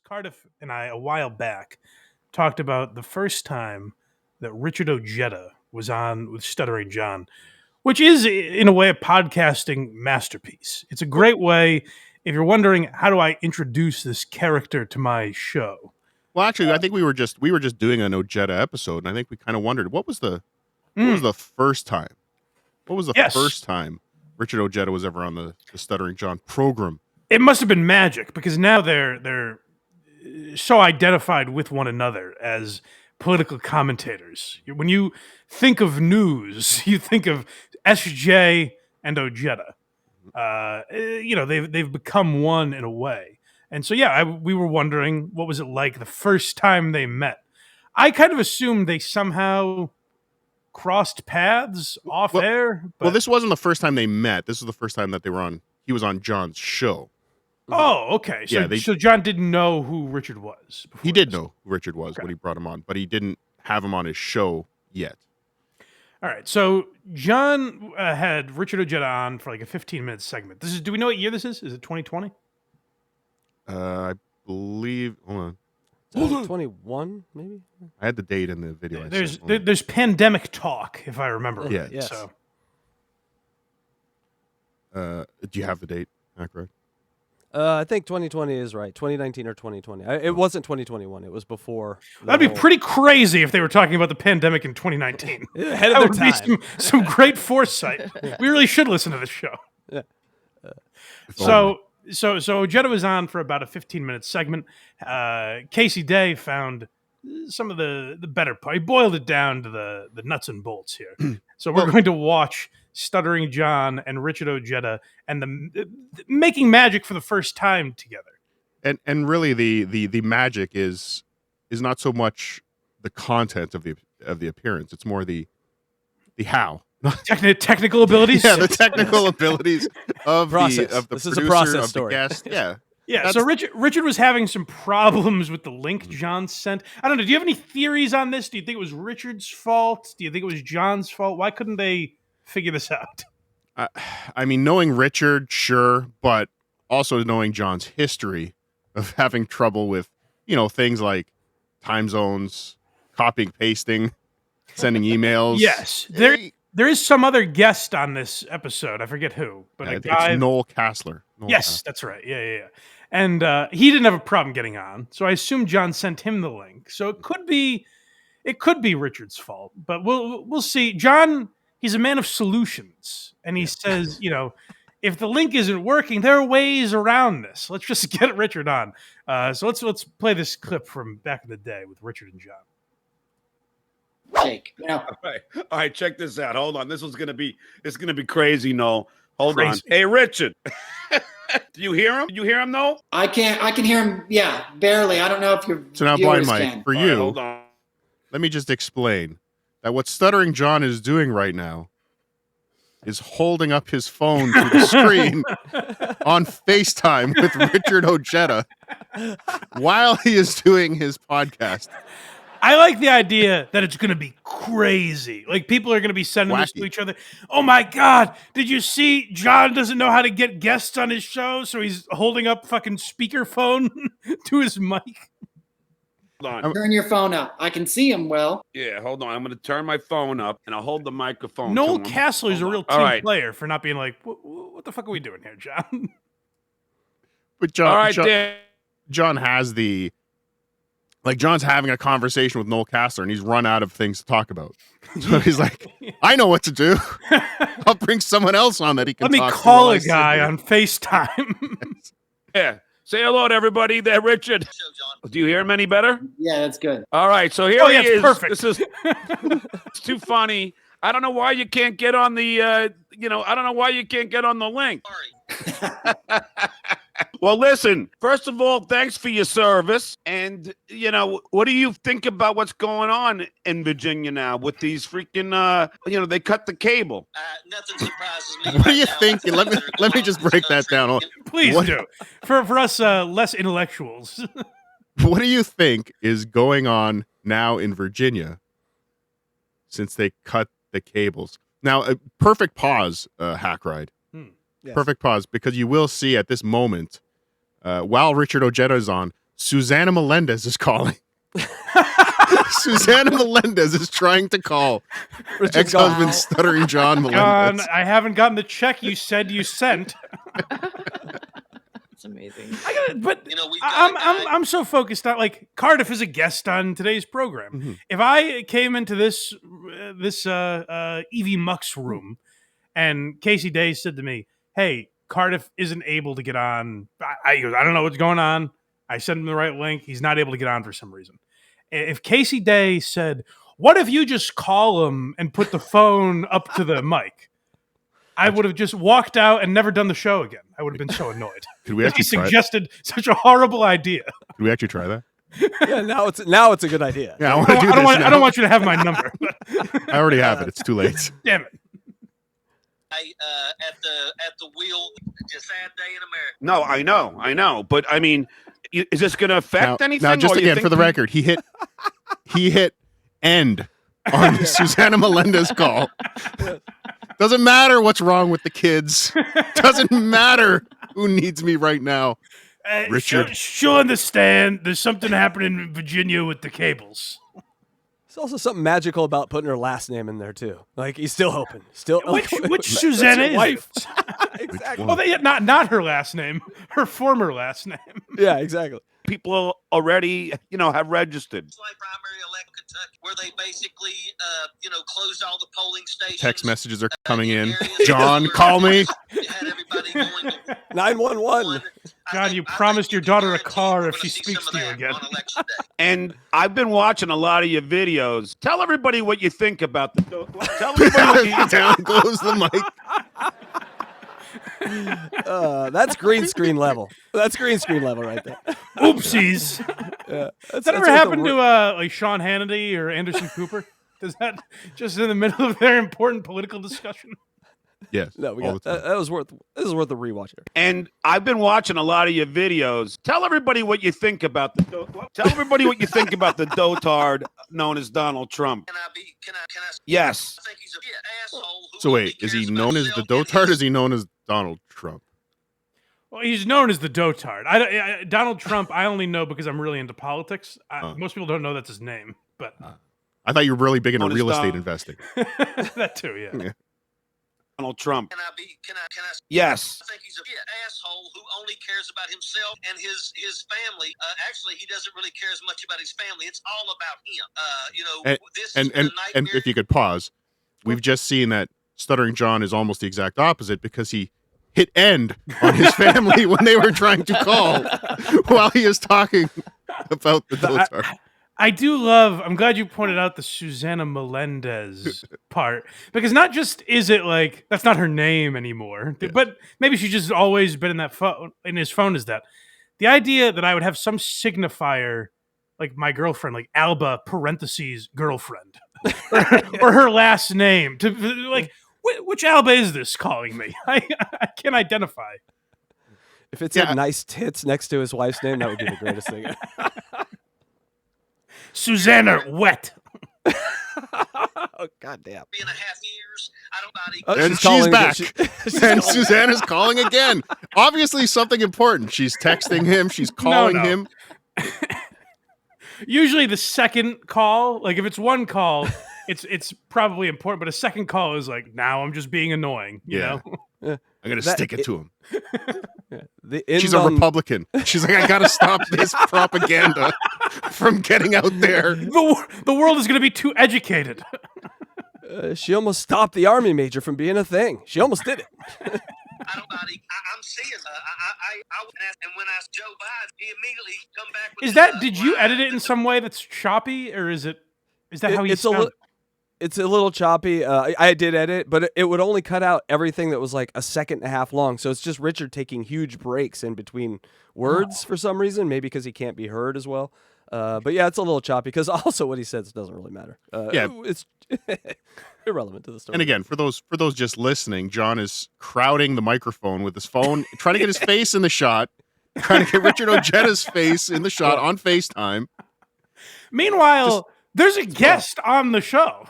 Cardiff and I, a while back, talked about the first time that Richard Ojeda was on with Stuttering John, which is, in a way, a podcasting masterpiece. It's a great way, if you're wondering, how do I introduce this character to my show? Well, actually, I think we were just doing an Ojetta episode, and I think we kind of wondered what was the first time? What was the first time Richard Ojeda was ever on the Stuttering John program? It must have been magic, because now they're so identified with one another as political commentators. When you think of news, you think of SJ and Ojeda. They've become one in a way. And so, we were wondering, what was it like the first time they met? I kind of assumed they somehow crossed paths off air. Well, this wasn't the first time they met. This was the first time that he was on John's show. Oh, okay. So John didn't know who Richard was. He did know who Richard was when he brought him on, but he didn't have him on his show yet. All right. So John had Richard Ojeda on for like a 15-minute segment. Do we know what year this is? Is it 2020? I believe. Hold on. 21, maybe. I had the date in the video. There's pandemic talk, if I remember. Yeah. Yes. So. Do you have the date, HACKRIDE? I think 2020 is right. 2019 or 2020. It wasn't 2021. It was before. That'd be pretty crazy if they were talking about the pandemic in 2019. Ahead of their time. Be some great foresight. We really should listen to this show. Yeah. So Ojeda was on for about a 15-minute segment. Casey Day found some of the better part. He boiled it down to the nuts and bolts here. So we're going to watch Stuttering John and Richard Ojeda and the making magic for the first time together. And really the magic is not so much the content of the appearance. It's more the how. Technical abilities. Yeah, the technical abilities of process. the this producer, is a process of story. the guest. Yeah. Yeah, so Richard was having some problems with the link John sent. I don't know. Do you have any theories on this? Do you think it was Richard's fault? Do you think it was John's fault? Why couldn't they figure this out? I mean, knowing Richard, sure, but also knowing John's history of having trouble with, things like time zones, copying, pasting, sending emails. Yes, there is some other guest on this episode. I forget who, but a guy. It's Noel Kassler. Yes, that's right. Yeah. And he didn't have a problem getting on, so I assume John sent him the link. So it could be Richard's fault, but we'll see. John, he's a man of solutions, and he says, if the link isn't working, there are ways around this. Let's just get Richard on. So let's play this clip from back in the day with Richard and John. Jake, All right, check this out. Hold on. It's gonna be crazy, Noel. Hold on. Hey, Richard. Do you hear him? You hear him, Noel? I can hear him. Yeah, barely. I don't know if you're. So now, Blind Mike, can. for you, right, hold on. Let me just explain that what Stuttering John is doing right now is holding up his phone to the screen on FaceTime with Richard Ojeda while he is doing his podcast. I like the idea that it's going to be crazy. Like, people are going to be sending this to each other. Oh, my God. Did you see John doesn't know how to get guests on his show, so he's holding up fucking speakerphone to his mic? Hold on. Turn your phone up. I can see him well. Yeah, hold on. I'm going to turn my phone up, and I'll hold the microphone. Noel Kassler's a real team right. player for not being like, what the fuck are we doing here, John? But John, All right, John has the... Like, John's having a conversation with Noel Kassler, and he's run out of things to talk about. So he's like, I know what to do. I'll bring someone else on that he can Let me talk call to a guy on FaceTime. Yeah. Say hello to everybody there, Richard. Do you hear him any better? Yeah, that's good. All right, so here he is. Perfect. This is it's too funny. I don't know why you can't get on the I don't know why you can't get on the link. Sorry. Well, listen, first of all, thanks for your service. And, what do you think about what's going on in Virginia now with these freaking, they cut the cable? Nothing surprises me. What are you thinking? Let me just break that down. Please do. For us less intellectuals. What do you think is going on now in Virginia since they cut the cables? Now, a perfect pause, HACKRIDE. Yes. Perfect pause, because you will see at this moment, while Richard Ojeda is on, Susanna Melendez is calling. Susanna Melendez is trying to call ex-husband Stuttering John Melendez. John, I haven't gotten the check you said you sent. It's amazing. But You know, we've got a guy- I'm so focused on, like, Cardiff is a guest on today's program. Mhm. If I came into this Evie Muck's room and Casey Day said to me, "Hey, Cardiff isn't able to get on," I don't know what's going on. I sent him the right link. He's not able to get on for some reason. If Casey Day said, "What if you just call him and put the phone up to the mic?" I would have just walked out and never done the show again. I would have been so annoyed. Could we He actually try? suggested such a horrible idea. Could we actually try that? Yeah, now it's a good idea. Yeah, I want to do I this don't now. want you to have my number. I already have it. It's too late. Damn it. At the wheel. Just sad day in America. No, I know. But I mean, is this going to affect anything? Now, just or you again, think for the record, he hit end on Susanna Melendez call. Doesn't matter what's wrong with the kids. Doesn't matter who needs me right now. Richard. She'll understand. There's something happening in Virginia with the cables. There's also something magical about putting her last name in there too. Like he's still hoping. Still Which that's Susanna your is wife. it? Exactly. Oh, not her last name. Her former last name. Yeah, exactly. people already, have registered? It's like primary election in Kentucky, where they basically, closed all the polling stations. Text messages are coming in. areas John, where call me. They had everybody going to 911. John, you promised your daughter a car if she speaks to you again. On election day. And I've been watching a lot of your videos. Tell everybody what you think about the. Tell everybody what you Down goes the mic. That's green screen level. That's green screen level right there. Oopsies. Yeah. Does that ever happen to like Sean Hannity or Anderson Cooper? Does that just in the middle of their important political discussion? Yes. No, we all got the time. that was worth. This is worth a rewatch here. And I've been watching a lot of your videos. Tell everybody what you think about the. Tell everybody what you think about the dotard known as Donald Trump. Can I Yes. think he's a asshole. Who So only wait, is cares he about known as the himself and dotard? Or his- is he known as Donald Trump? Well, he's known as the dotard. Donald Trump, I only know because I'm really into politics. Most people don't know that's his name, but I thought you were really big into Known as real estate Don- investing. that too, yeah. Donald Trump. Can I Yes. I think he's an asshole who only cares about himself and his family. Actually, he doesn't really care as much about his family. It's all about him. This And is a and nightmare. if you could pause, we've just seen that Stuttering John is almost the exact opposite because he hit end on his family when they were trying to call while he is talking about the dotard. I do love, I'm glad you pointed out the Susanna Melendez part, because not just is it like, that's not her name anymore, Yeah. but maybe she's just always been in that phone, in his phone is that. The idea that I would have some signifier, like my girlfriend, like Alba parentheses girlfriend, or her last name, to like, which Alba is this calling me? I can't identify. If it Yeah. said nice tits next to his wife's name, that would be the greatest thing. Susanna Wet. Oh goddamn! 3.5 years. I don't know. Oh, And she's she's calling back. again. She's And calling. Susanna's calling again. Obviously something important. She's texting him. She's calling no. him. Usually the second call, like if it's one call, it's probably important, but a second call is like, now I'm just being annoying, you Yeah. know? I'm going to That- stick it to him. The She's a Republican. She's like, I got to stop this propaganda from getting out there. The world is going to be too educated. She almost stopped the army major from being a thing. She almost did it. I don't know. I'm seeing. And when I Joe Biden, he immediately come back. With Is that, did you edit it in some way that's choppy, or is that how you It's a sound? It's a little choppy. I did edit, but it would only cut out everything that was like a second and a half long. So it's just Richard taking huge breaks in between words for some reason, maybe because he can't be heard as well. But yeah, it's a little choppy because also what he says doesn't really matter. Yeah. It's irrelevant to the story. And again, for those just listening, John is crowding the microphone with his phone, trying to get his face in the shot, trying to get Richard Ojetta's face in the shot on FaceTime. Meanwhile, there's a guest on the show.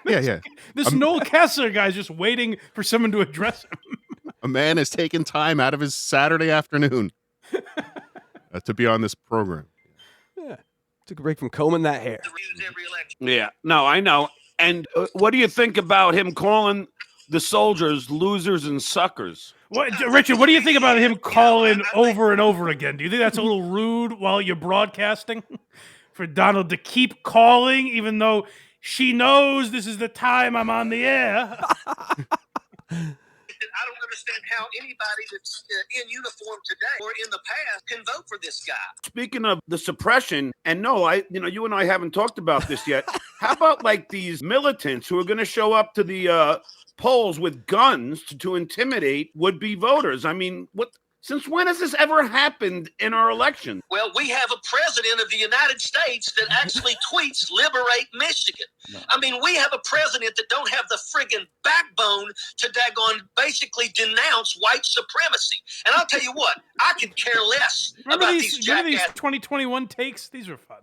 Yeah. This Noel Kessler guy's just waiting for someone to address him. A man has taken time out of his Saturday afternoon. to be on this program. Yeah. Took a break from combing that hair. Every election. Yeah, no, I know. And what do you think about him calling the soldiers losers and suckers? Richard, what do you think about him calling over and over again? Do you think that's a little rude while you're broadcasting for Donald to keep calling, even though she knows this is the time I'm on the air? I don't understand how anybody that's in uniform today or in the past can vote for this guy. Speaking of the suppression, and no, you and I haven't talked about this yet. How about like these militants who are going to show up to the polls with guns to intimidate would-be voters? I mean, what? Since when has this ever happened in our election? Well, we have a president of the United States that actually tweets "Liberate Michigan." I mean, we have a president that don't have the friggin' backbone to daggone basically denounce white supremacy. And I'll tell you what, I could care less Remember about these these jackass 2021 takes? These were fun.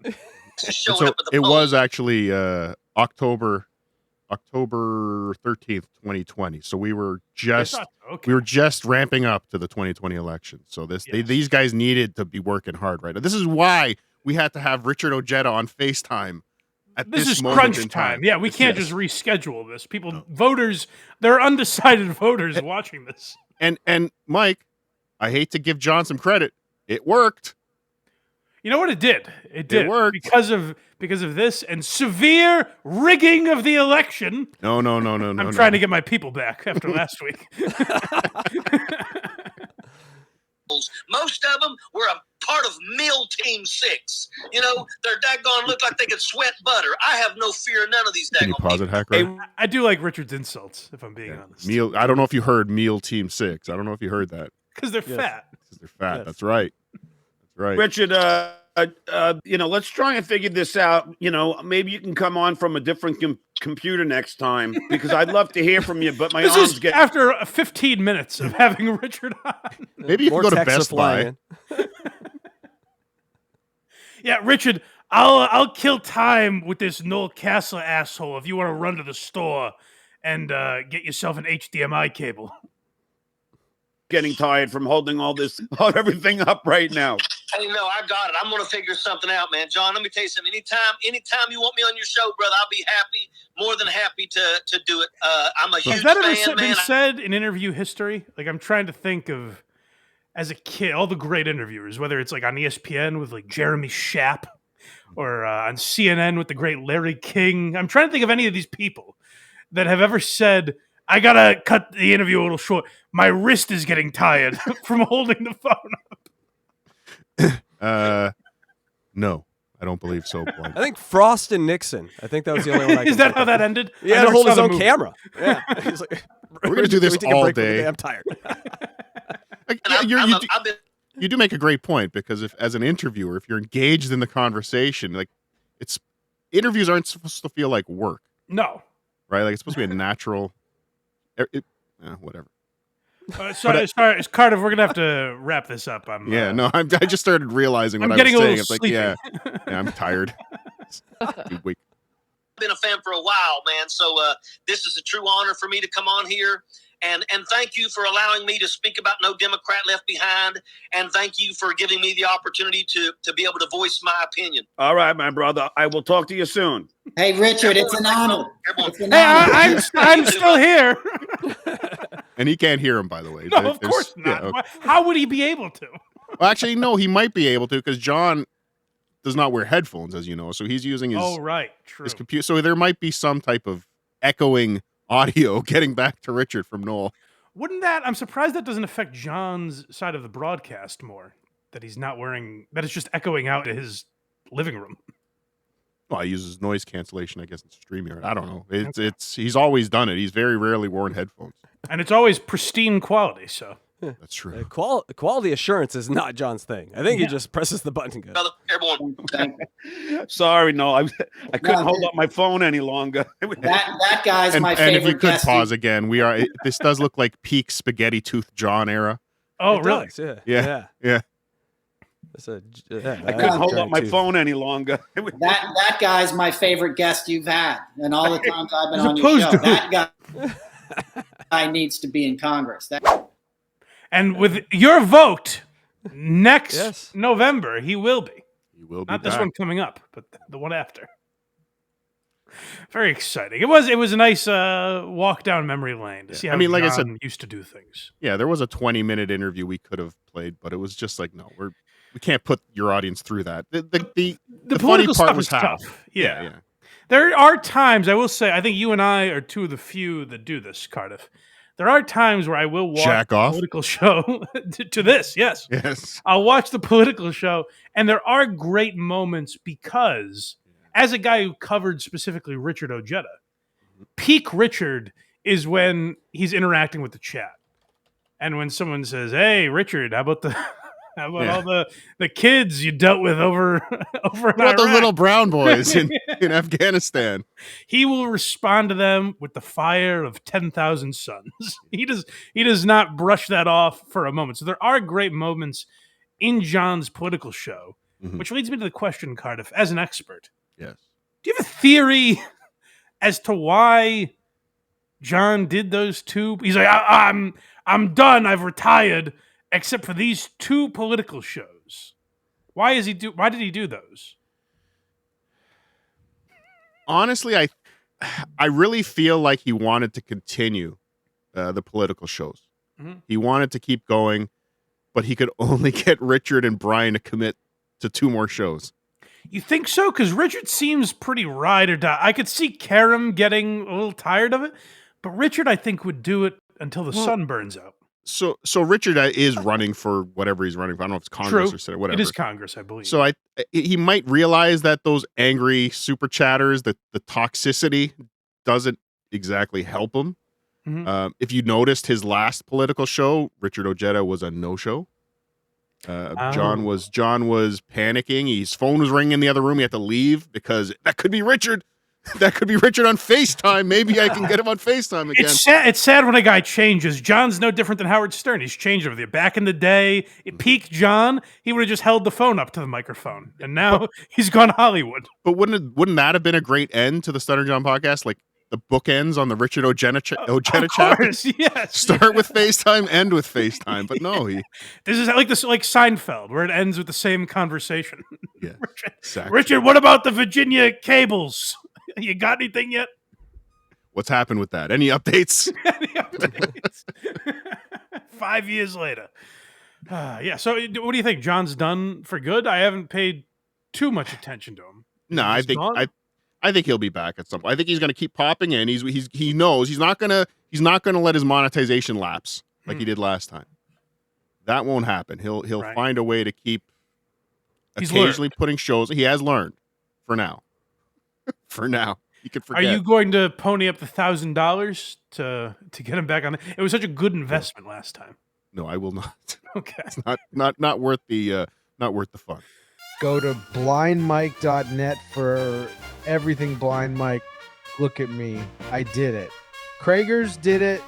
showing So up at the it polls. was actually October 13th, 2020. So we were just Okay. we were just ramping up to the 2020 election. So these guys needed to be working hard right now. This is why we had to have Richard Ojeda on FaceTime at This this is moment crunch in time. Yeah, we can't Yes. just reschedule this. People, voters, there are undecided voters watching this. And Mike, I hate to give John some credit. It worked. You know what? It did. It did. worked. because of this and severe rigging of the election. No. I'm trying to get my people back after last week. Most of them were a part of Mill Team 6. You know, they're daggone look like they could sweat butter. I have no fear of none of these Can you daggone pause people. it, HACKRIDE? I do like Richard's insults, if I'm being honest, Meal. I don't know if you heard Meal Team 6. I don't know if you heard that. because they're Yes. fat. 'Cause they're fat. Yes. That's right. That's right. Richard, let's try and figure this out. You know, maybe you can come on from a different computer next time because I'd love to hear from you, but my This arms is get. after 15 minutes of having Richard on. Maybe you can More go to texts are Best flying Buy. in. Yeah, Richard, I'll kill time with this Noel Castle asshole if you want to run to the store and get yourself an HDMI cable. Getting tired from holding everything up right now. Hey, no, I got it. I'm going to figure something out, man. John, let me tell you something. Anytime you want me on your show, brother, I'll be happy, more than happy to do it. I'm a huge Has that ever fan, been man. said in interview history? Like, I'm trying to think of, as a kid, all the great interviewers, whether it's like on ESPN with like Jeremy Schaap or on CNN with the great Larry King. I'm trying to think of any of these people that have ever said, I got to cut the interview a little short. My wrist is getting tired from holding the phone up. No, I don't believe so. Blank. I think Frost and Nixon. I think that was the only one. I Is can that think how of. that ended? He I had to never hold saw his the own movie. camera. Yeah. He's like, We're gonna do this "Can we take a all break from the day." day? I'm tired. Like, And I've been you do make a great point because if, as an interviewer, if you're engaged in the conversation, like interviews aren't supposed to feel like work, No. right? Like it's supposed to be a natural. Whatever. Sorry, Cardiff, we're going to have to wrap this up. I just started realizing what I'm I was getting a saying. little It's like, sleepy. yeah, I'm tired. Wait. been a fan for a while, man. So this is a true honor for me to come on here. And thank you for allowing me to speak about No Democrat Left Behind. And thank you for giving me the opportunity to be able to voice my opinion. All right, my brother. I will talk to you soon. Hey, Richard, it's an honor. Everyone, It's an Hey, honor. I'm still here. And he can't hear him, by the way. No, of course Yeah, not. okay. How would he be able to? Well, actually, no, he might be able to because John does not wear headphones, as you know. So he's using his, Oh, right. True. his computer. So there might be some type of echoing audio getting back to Richard from Noel. Wouldn't that? I'm surprised that doesn't affect John's side of the broadcast more. That he's not wearing. That it's just echoing out to his living room. Well, he uses noise cancellation, I guess, in StreamYard. I don't know. It's he's always done it. He's very rarely worn headphones. And it's always pristine quality. So That's true. Quality assurance is not John's thing. I think he just presses the button and goes. brother, everyone. Sorry, no, I couldn't hold up my phone any longer. That guy's And, my and favorite if you could guest. pause again, this does look like peak spaghetti tooth John era. Oh, It really? does, yeah. Yeah. Yeah. That's a, I couldn't hold up my phone any longer. That guy's my favorite guest you've had, and all the times I've been As on your opposed show. to That guy needs to be in Congress. And with your vote, Next Yes. November, he will be. He will be Not this back. one coming up, but the one after. Very exciting. It was a nice walk down memory lane to see how like I said, John used to do things. Yeah, there was a 20-minute interview we could have played, but it was just like, no, we can't put your audience through that. The funny political part stuff was is how. tough. Yeah. yeah. There are times, I will say, I think you and I are two of the few that do this, Cardiff. There are times where I will watch Jack the off? political show to this, yes. Yes. I'll watch the political show, and there are great moments because, as a guy who covered specifically Richard Ojeda, peak Richard is when he's interacting with the chat. And when someone says, "Hey, Richard, how about all the kids you dealt with over in What about those Iraq?" little brown boys in Afghanistan? He will respond to them with the fire of 10,000 suns. He does not brush that off for a moment. So there are great moments in John's political show, Mhm. which leads me to the question, Cardiff, as an expert. Yes. Do you have a theory as to why John did those two? He's like, I'm done. I've retired, except for these two political shows. Why did he do those? Honestly, I really feel like he wanted to continue the political shows. Mhm. He wanted to keep going, but he could only get Richard and Brian to commit to 2 more shows. You think so? Because Richard seems pretty ride or die. I could see Karam getting a little tired of it, but Richard, I think, would do it until the sun burns out. So Richard is running for whatever he's running for. I don't know if it's Congress True. or Senate, whatever. It is Congress, I believe. So he might realize that those angry super chatters, that the toxicity doesn't exactly help him. Mhm. If you noticed his last political show, Richard Ojeda was a no-show. John was panicking. His phone was ringing in the other room. He had to leave because that could be Richard. That could be Richard on FaceTime. Maybe I can get him on FaceTime again. It's sad when a guy changes. John's no different than Howard Stern. He's changed over there. Back in the day, it peaked John. He would have just held the phone up to the microphone, and now he's gone Hollywood. But wouldn't that have been a great end to the Stuttering John podcast? Like the bookends on the Richard Ojeda Of chapter. course, yes. Start with FaceTime, end with FaceTime. But no, This is like Seinfeld, where it ends with the same conversation. yeah, Richard, exactly. Richard, what about the Virginia cables? You got anything yet? What's happened with that? Any updates? Any updates? 5 years later. Yeah. So, what do you think? John's done for good? I haven't paid too much attention to him. No, I think he'll be back at some point. I think he's going to keep popping in. He knows he's not going to let his monetization lapse like he did last time. That won't happen. He'll Right. find a way to keep He's occasionally putting shows. He has learned for now. For now, you could forget. Are you going to pony up the $1,000 to get him back on? It was such a good investment last time. No, I will not. Okay. It's not worth the fun. Go to blindmike.net for everything Blind Mike. Look at me. I did it. Krager's did it.